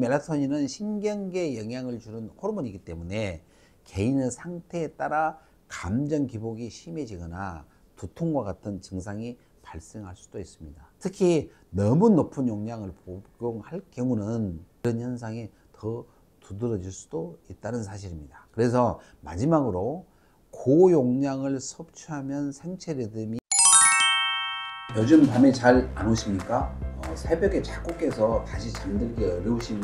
멜라토닌은 신경계에 영향을 주는 호르몬이기 때문에 개인의 상태에 따라 감정 기복이 심해지거나 두통과 같은 증상이 발생할 수도 있습니다. 특히 너무 높은 용량을 복용할 경우는 이런 현상이 더 두드러질 수도 있다는 사실입니다. 그래서 마지막으로 고용량을 섭취하면 생체 리듬이 요즘 밤에 잘 안 오십니까? 새벽에 자꾸 깨서 다시 잠들기 어려우신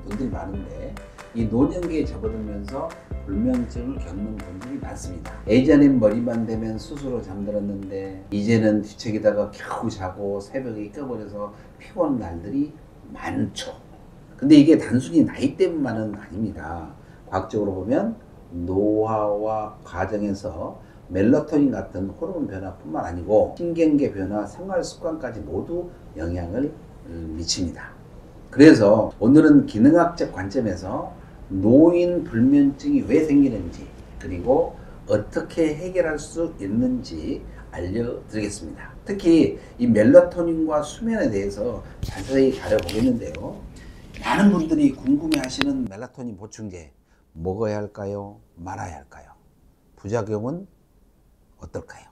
분들이 많은데 이 노년기에 접어들면서 불면증을 겪는 분들이 많습니다. 예전엔 머리만 대면 스스로 잠들었는데 이제는 뒤척이다가 겨우 자고 새벽에 깨버려서 피곤한 날들이 많죠. 근데 이게 단순히 나이 때문만은 아닙니다. 과학적으로 보면 노화와 과정에서 멜라토닌 같은 호르몬 변화뿐만 아니고 신경계 변화, 생활 습관까지 모두 영향을 미칩니다. 그래서 오늘은 기능학적 관점에서 노인 불면증이 왜 생기는지 그리고 어떻게 해결할 수 있는지 알려드리겠습니다. 특히 이 멜라토닌과 수면에 대해서 자세히 다뤄보겠는데요. 많은 분들이 궁금해하시는 멜라토닌 보충제 먹어야 할까요? 말아야 할까요? 부작용은 어떨까요?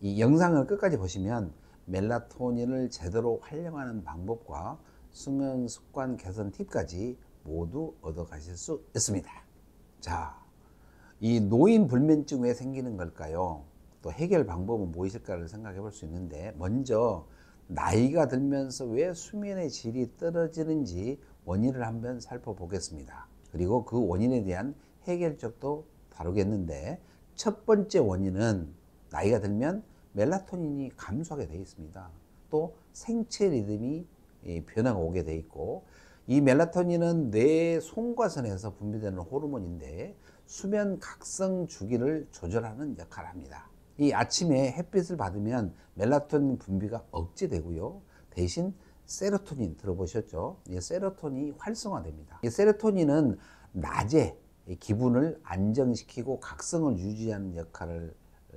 이 영상을 끝까지 보시면 멜라토닌을 제대로 활용하는 방법과 수면 습관 개선 팁까지 모두 얻어 가실 수 있습니다. 자, 이 노인 불면증 왜 생기는 걸까요? 또 해결 방법은 무엇일까를 생각해 볼 수 있는데, 먼저 나이가 들면서 왜 수면의 질이 떨어지는지 원인을 한번 살펴보겠습니다. 그리고 그 원인에 대한 해결책도 다루겠는데, 첫 번째 원인은 나이가 들면 멜라토닌이 감소하게 되어 있습니다. 또 생체 리듬이 변화가 오게 되어 있고, 이 멜라토닌은 뇌 송과선에서 분비되는 호르몬인데 수면 각성 주기를 조절하는 역할을 합니다. 이 아침에 햇빛을 받으면 멜라토닌 분비가 억제되고요. 대신 세로토닌 들어보셨죠? 이 세로토닌이 활성화됩니다. 이 세로토닌은 낮에 기분을 안정시키고 각성을 유지하는 역할을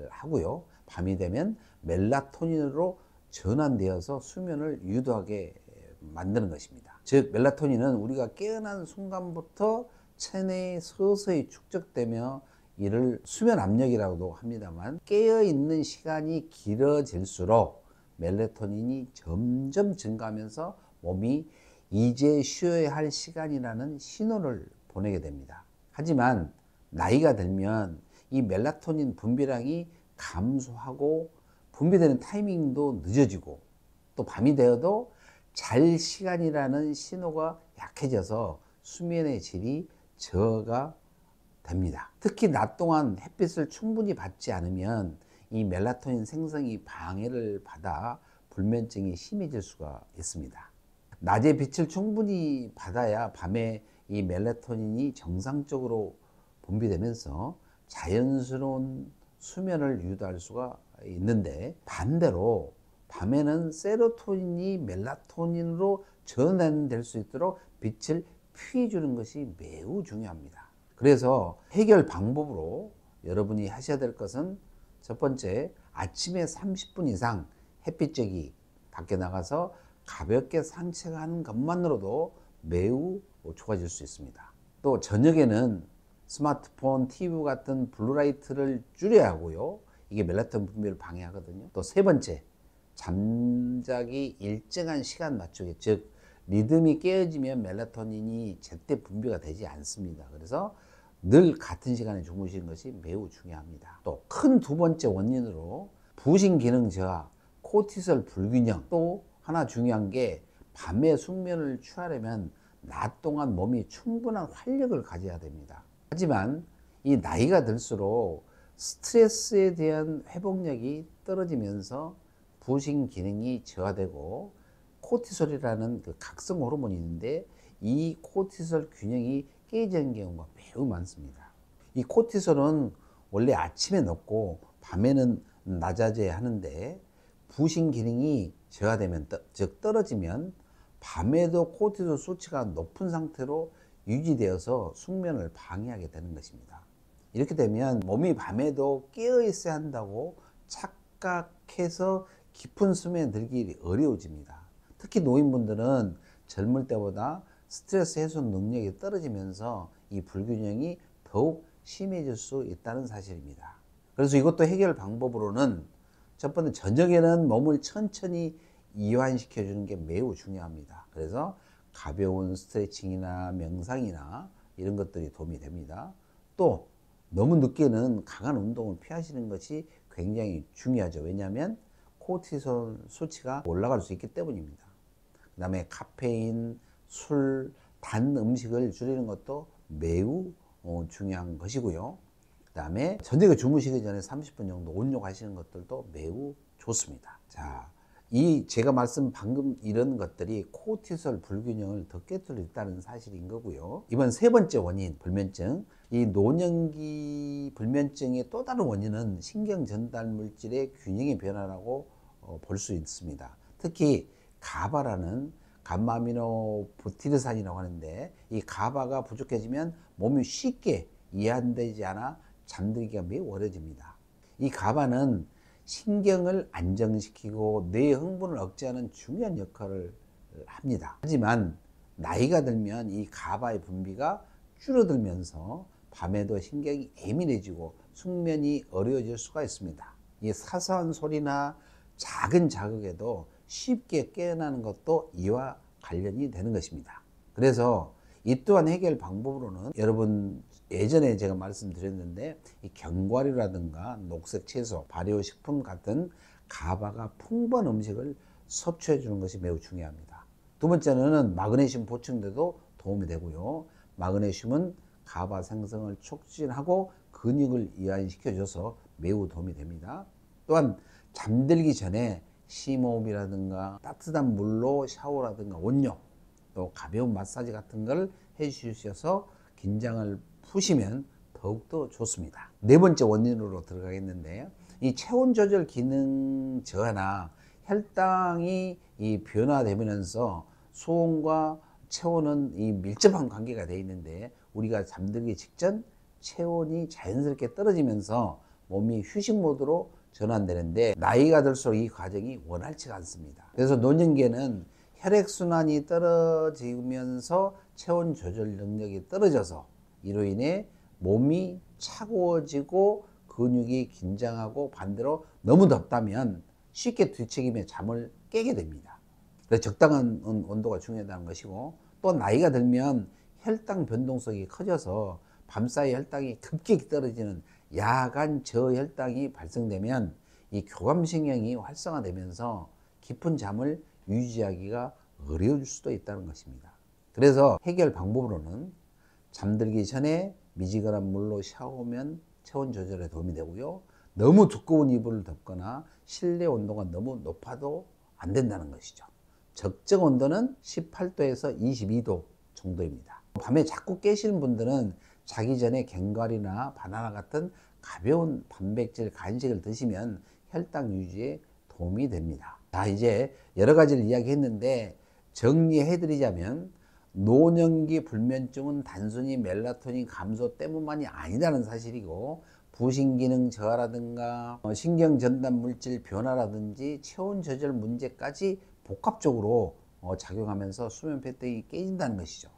하고요. 밤이 되면 멜라토닌으로 전환되어서 수면을 유도하게 만드는 것입니다. 즉 멜라토닌은 우리가 깨어난 순간부터 체내에 서서히 축적되며 이를 수면 압력이라고도 합니다만, 깨어있는 시간이 길어질수록 멜라토닌이 점점 증가하면서 몸이 이제 쉬어야 할 시간이라는 신호를 보내게 됩니다. 하지만 나이가 들면 이 멜라토닌 분비량이 감소하고 분비되는 타이밍도 늦어지고, 또 밤이 되어도 잘 시간이라는 신호가 약해져서 수면의 질이 저하가 됩니다. 특히 낮 동안 햇빛을 충분히 받지 않으면 이 멜라토닌 생성이 방해를 받아 불면증이 심해질 수가 있습니다. 낮에 빛을 충분히 받아야 밤에 이 멜라토닌이 정상적으로 분비되면서 자연스러운 수면을 유도할 수가 있는데, 반대로 밤에는 세로토닌이 멜라토닌으로 전환될 수 있도록 빛을 피해주는 것이 매우 중요합니다. 그래서 해결 방법으로 여러분이 하셔야 될 것은, 첫 번째, 아침에 30분 이상 햇빛 쬐기 밖에 나가서 가볍게 산책하는 것만으로도 매우 좋아질 수 있습니다. 또 저녁에는 스마트폰, TV 같은 블루라이트를 줄여야 하고요. 이게 멜라토닌 분비를 방해하거든요. 또 세 번째, 잠자기 일정한 시간 맞추기, 즉 리듬이 깨어지면 멜라토닌이 제때 분비가 되지 않습니다. 그래서 늘 같은 시간에 주무시는 것이 매우 중요합니다. 또 큰 두 번째 원인으로 부신 기능 저하, 코티솔 불균형, 또 하나 중요한 게 밤에 숙면을 취하려면 낮 동안 몸이 충분한 활력을 가져야 됩니다. 하지만 이 나이가 들수록 스트레스에 대한 회복력이 떨어지면서 부신 기능이 저하되고, 코티솔이라는 그 각성 호르몬이 있는데 이 코티솔 균형이 깨지는 경우가 매우 많습니다. 이 코티솔은 원래 아침에 넣고 밤에는 낮아져야 하는데, 부신 기능이 저하되면, 즉 떨어지면 밤에도 코티솔 수치가 높은 상태로 유지되어서 숙면을 방해하게 되는 것입니다. 이렇게 되면 몸이 밤에도 깨어 있어야 한다고 착각해서 깊은 수면에 들기 어려워집니다. 특히 노인분들은 젊을 때보다 스트레스 해소 능력이 떨어지면서 이 불균형이 더욱 심해질 수 있다는 사실입니다. 그래서 이것도 해결 방법으로는 첫 번째, 저녁에는 몸을 천천히 이완시켜 주는 게 매우 중요합니다. 그래서 가벼운 스트레칭이나 명상이나 이런 것들이 도움이 됩니다. 또 너무 늦게는 강한 운동을 피하시는 것이 굉장히 중요하죠. 왜냐하면 코르티솔 수치가 올라갈 수 있기 때문입니다. 그 다음에 카페인, 술, 단 음식을 줄이는 것도 매우 중요한 것이고요. 그 다음에 저녁에 주무시기 전에 30분 정도 온욕하시는 것들도 매우 좋습니다. 자, 제가 방금 이런 것들이 코르티솔 불균형을 더 깨뜨릴 수 있다는 사실인 거고요. 이번 세 번째 원인, 불면증. 이 노년기 불면증의 또 다른 원인은 신경 전달 물질의 균형의 변화라고 볼 수 있습니다. 특히 가바라는 감마아미노부티르산이라고 하는데, 이 가바가 부족해지면 몸이 쉽게 이완되지 않아 잠들기가 매우 어려집니다. 이 가바는 신경을 안정시키고 뇌의 흥분을 억제하는 중요한 역할을 합니다. 하지만 나이가 들면 이 가바의 분비가 줄어들면서 밤에도 신경이 예민해지고 숙면이 어려워질 수가 있습니다. 이 사소한 소리나 작은 자극에도 쉽게 깨어나는 것도 이와 관련이 되는 것입니다. 그래서 이 또한 해결 방법으로는 여러분 예전에 제가 말씀드렸는데, 이 견과류라든가 녹색 채소, 발효식품 같은 가바가 풍부한 음식을 섭취해 주는 것이 매우 중요합니다. 두 번째는 마그네슘 보충에도 도움이 되고요. 마그네슘은 가바 생성을 촉진하고 근육을 이완시켜 줘서 매우 도움이 됩니다. 또한 잠들기 전에 심호흡이라든가 따뜻한 물로 샤워라든가 온욕, 또 가벼운 마사지 같은 걸 해주셔서 긴장을 푸시면 더욱더 좋습니다. 네 번째 원인으로 들어가겠는데, 이 체온 조절 기능 저하나 혈당이 변화되면서 수온과 체온은 밀접한 관계가 되어 있는데, 우리가 잠들기 직전 체온이 자연스럽게 떨어지면서 몸이 휴식 모드로 전환되는데, 나이가 들수록 이 과정이 원활치가 않습니다. 그래서 노년기에는 혈액순환이 떨어지면서 체온 조절 능력이 떨어져서 이로 인해 몸이 차가워지고 근육이 긴장하고, 반대로 너무 덥다면 쉽게 뒤척이며 잠을 깨게 됩니다. 그래서 적당한 온도가 중요하다는 것이고, 또 나이가 들면 혈당 변동성이 커져서 밤사이 혈당이 급격히 떨어지는 야간 저혈당이 발생되면 이 교감신경이 활성화되면서 깊은 잠을 유지하기가 어려울 수도 있다는 것입니다. 그래서 해결 방법으로는 잠들기 전에 미지근한 물로 샤워하면 체온 조절에 도움이 되고요. 너무 두꺼운 이불을 덮거나 실내 온도가 너무 높아도 안 된다는 것이죠. 적정 온도는 18도에서 22도 정도입니다. 밤에 자꾸 깨시는 분들은 자기 전에 견과류나 바나나 같은 가벼운 단백질 간식을 드시면 혈당 유지에 도움이 됩니다. 자, 이제 여러 가지를 이야기했는데 정리해 드리자면, 노년기 불면증은 단순히 멜라토닌 감소 때문만이 아니라는 사실이고, 부신기능 저하라든가 신경 전달 물질 변화라든지 체온 조절 문제까지 복합적으로 작용하면서 수면 패턴이 깨진다는 것이죠.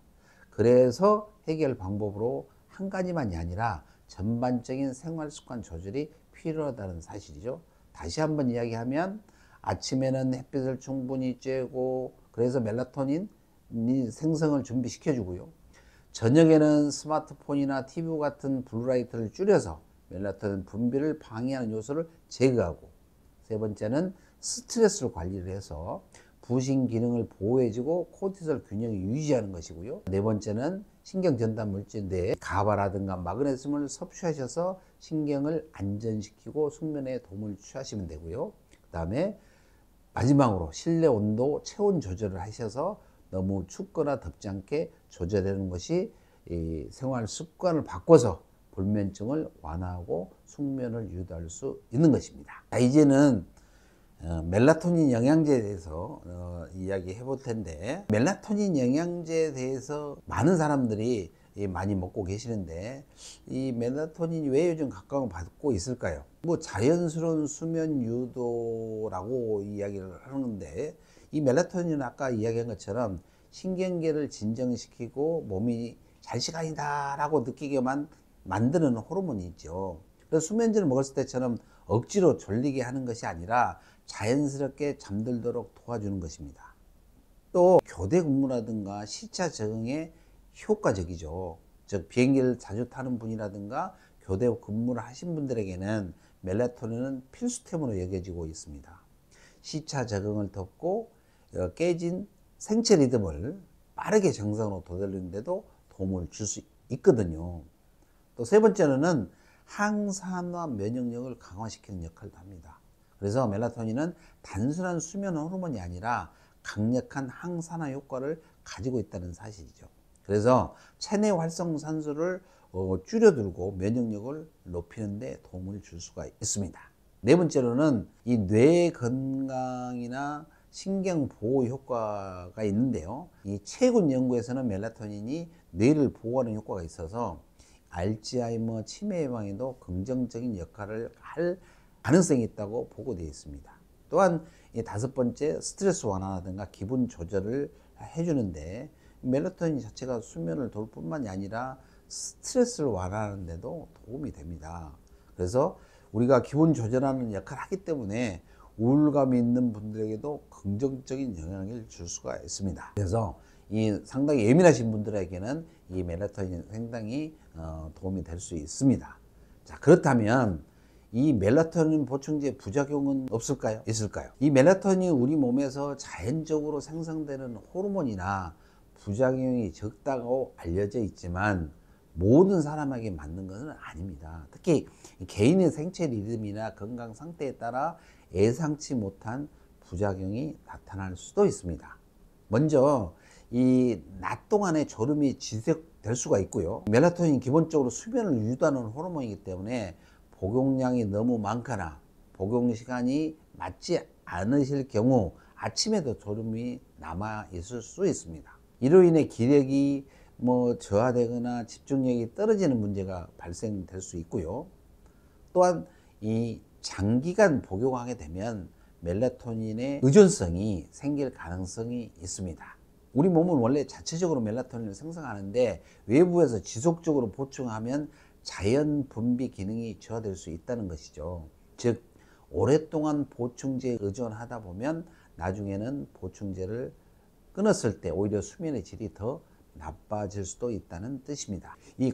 그래서 해결 방법으로 한 가지만이 아니라 전반적인 생활 습관 조절이 필요하다는 사실이죠. 다시 한번 이야기하면, 아침에는 햇빛을 충분히 쬐고, 그래서 멜라토닌 생성을 준비시켜 주고요. 저녁에는 스마트폰이나 TV 같은 블루라이트를 줄여서 멜라토닌 분비를 방해하는 요소를 제거하고, 세 번째는 스트레스를 관리를 해서 부신 기능을 보호해주고 코르티솔 균형을 유지하는 것이고요. 네 번째는 신경 전달 물질 내 가바라든가 마그네슘을 섭취하셔서 신경을 안전시키고 숙면에 도움을 취하시면 되고요. 그 다음에 마지막으로 실내 온도, 체온 조절을 하셔서 너무 춥거나 덥지 않게 조절하는 것이 이 생활 습관을 바꿔서 불면증을 완화하고 숙면을 유도할 수 있는 것입니다. 자, 이제는 멜라토닌 영양제에 대해서 이야기해 볼 텐데, 멜라토닌 영양제에 대해서 많은 사람들이 많이 먹고 계시는데, 이 멜라토닌이 왜 요즘 각광을 받고 있을까요? 뭐 자연스러운 수면 유도라고 이야기를 하는 건데, 이 멜라토닌은 아까 이야기한 것처럼 신경계를 진정시키고 몸이 잘 시간이다 라고 느끼게만 만드는 호르몬이죠. 그래서 수면제를 먹었을 때처럼 억지로 졸리게 하는 것이 아니라 자연스럽게 잠들도록 도와주는 것입니다. 또 교대 근무라든가 시차 적응에 효과적이죠. 즉 비행기를 자주 타는 분이라든가 교대 근무를 하신 분들에게는 멜라토닌은 필수템으로 여겨지고 있습니다. 시차 적응을 돕고 깨진 생체 리듬을 빠르게 정상으로 되돌리는 데도 도움을 줄 수 있거든요. 또 세 번째로는 항산화 면역력을 강화시키는 역할도 합니다. 그래서 멜라토닌은 단순한 수면 호르몬이 아니라 강력한 항산화 효과를 가지고 있다는 사실이죠. 그래서 체내 활성산소를 줄여들고 면역력을 높이는 데 도움을 줄 수가 있습니다. 네 번째로는 이 뇌 건강이나 신경 보호 효과가 있는데요. 이 최근 연구에서는 멜라토닌이 뇌를 보호하는 효과가 있어서 알츠하이머 치매 예방에도 긍정적인 역할을 할 가능성이 있다고 보고되어 있습니다. 또한 이 다섯 번째, 스트레스 완화라든가 기분 조절을 해주는데 멜라토닌 자체가 수면을 도울 뿐만이 아니라 스트레스를 완화하는 데도 도움이 됩니다. 그래서 우리가 기분 조절하는 역할을 하기 때문에 우울감이 있는 분들에게도 긍정적인 영향을 줄 수가 있습니다. 그래서 이 상당히 예민하신 분들에게는 이 멜라토닌 상당히 도움이 될 수 있습니다. 자, 그렇다면 이 멜라토닌 보충제 부작용은 없을까요? 있을까요? 이 멜라토닌이 우리 몸에서 자연적으로 생성되는 호르몬이나 부작용이 적다고 알려져 있지만 모든 사람에게 맞는 것은 아닙니다. 특히 개인의 생체 리듬이나 건강 상태에 따라 예상치 못한 부작용이 나타날 수도 있습니다. 먼저 이 낮 동안에 졸음이 지속될 수가 있고요. 멜라토닌 기본적으로 수면을 유도하는 호르몬이기 때문에 복용량이 너무 많거나 복용 시간이 맞지 않으실 경우 아침에도 졸음이 남아 있을 수 있습니다. 이로 인해 기력이 저하되거나 집중력이 떨어지는 문제가 발생될 수 있고요. 또한 이 장기간 복용하게 되면 멜라토닌의 의존성이 생길 가능성이 있습니다. 우리 몸은 원래 자체적으로 멜라토닌을 생성하는데 외부에서 지속적으로 보충하면 자연 분비 기능이 저하될 수 있다는 것이죠. 즉 오랫동안 보충제에 의존하다 보면 나중에는 보충제를 끊었을 때 오히려 수면의 질이 더 나빠질 수도 있다는 뜻입니다. 이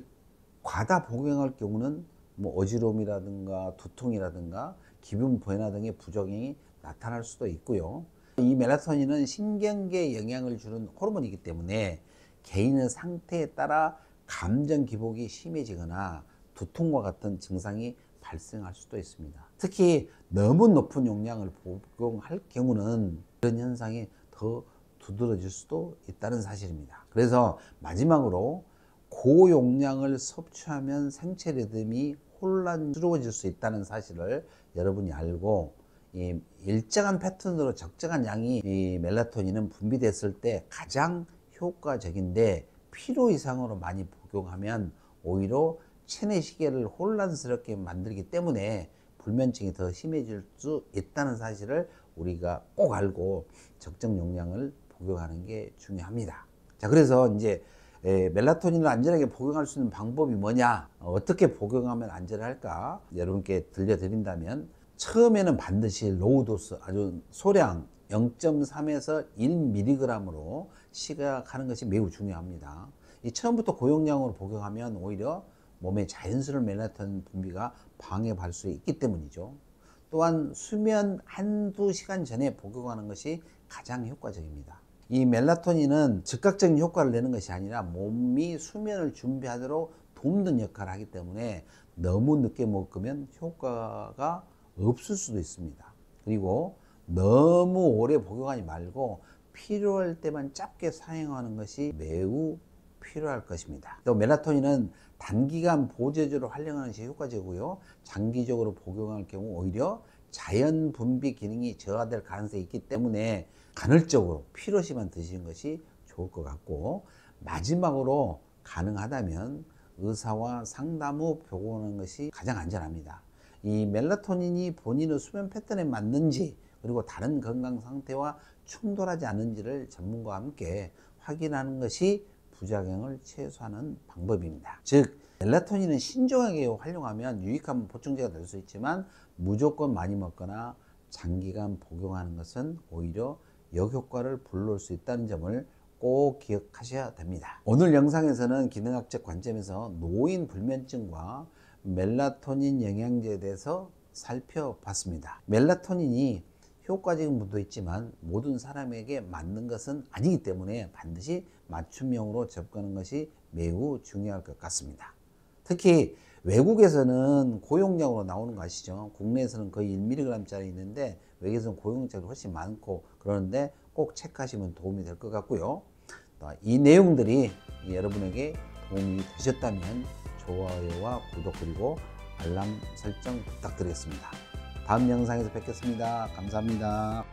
과다 복용할 경우는 어지러움이라든가 두통이라든가 기분 변화 등의 부작용이 나타날 수도 있고요. 이 멜라토닌은 신경계에 영향을 주는 호르몬이기 때문에 개인의 상태에 따라 감정 기복이 심해지거나 두통과 같은 증상이 발생할 수도 있습니다. 특히 너무 높은 용량을 복용할 경우는 그런 현상이 더 두드러질 수도 있다는 사실입니다. 그래서 마지막으로 고용량을 섭취하면 생체 리듬이 혼란스러워질 수 있다는 사실을 여러분이 알고 이 일정한 패턴으로 적정한 양이 이 멜라토닌은 분비됐을 때 가장 효과적인데 필요 이상으로 많이 복용하면 오히려 체내 시계를 혼란스럽게 만들기 때문에 불면증이 더 심해질 수 있다는 사실을 우리가 꼭 알고 적정 용량을 복용하는 게 중요합니다. 자, 그래서 이제 멜라토닌을 안전하게 복용할 수 있는 방법이 뭐냐, 어떻게 복용하면 안전할까 여러분께 들려드린다면 처음에는 반드시 로우 도스, 아주 소량 0.3에서 1mg으로 시작하는 것이 매우 중요합니다. 이 처음부터 고용량으로 복용하면 오히려 몸의 자연스러운 멜라토닌 분비가 방해할 수 있기 때문이죠. 또한 수면 한두 시간 전에 복용하는 것이 가장 효과적입니다. 이 멜라토닌은 즉각적인 효과를 내는 것이 아니라 몸이 수면을 준비하도록 돕는 역할을 하기 때문에 너무 늦게 먹으면 효과가 없을 수도 있습니다. 그리고 너무 오래 복용하지 말고 필요할 때만 짧게 사용하는 것이 매우 필요할 것입니다. 또 멜라토닌은 단기간 보조제로 활용하는 것이 효과적이고요. 장기적으로 복용할 경우 오히려 자연 분비 기능이 저하될 가능성이 있기 때문에 간헐적으로 필요시만 드시는 것이 좋을 것 같고, 마지막으로 가능하다면 의사와 상담 후 복용하는 것이 가장 안전합니다. 이 멜라토닌이 본인의 수면 패턴에 맞는지 그리고 다른 건강 상태와 충돌하지 않는지를 전문가와 함께 확인하는 것이 부작용을 최소화하는 방법입니다. 즉 멜라토닌은 신중하게 활용하면 유익한 보충제가 될 수 있지만 무조건 많이 먹거나 장기간 복용하는 것은 오히려 역효과를 불러올 수 있다는 점을 꼭 기억하셔야 됩니다. 오늘 영상에서는 기능학적 관점에서 노인 불면증과 멜라토닌 영양제에 대해서 살펴봤습니다. 멜라토닌이 효과적인 분도 있지만 모든 사람에게 맞는 것은 아니기 때문에 반드시 맞춤형으로 접근하는 것이 매우 중요할 것 같습니다. 특히 외국에서는 고용량으로 나오는 거 아시죠? 국내에서는 거의 1mg짜리 있는데 외국에서는 고용량이 훨씬 많고 그러는데 꼭 체크하시면 도움이 될 것 같고요. 이 내용들이 여러분에게 도움이 되셨다면 좋아요와 구독 그리고 알람 설정 부탁드리겠습니다. 다음 영상에서 뵙겠습니다. 감사합니다.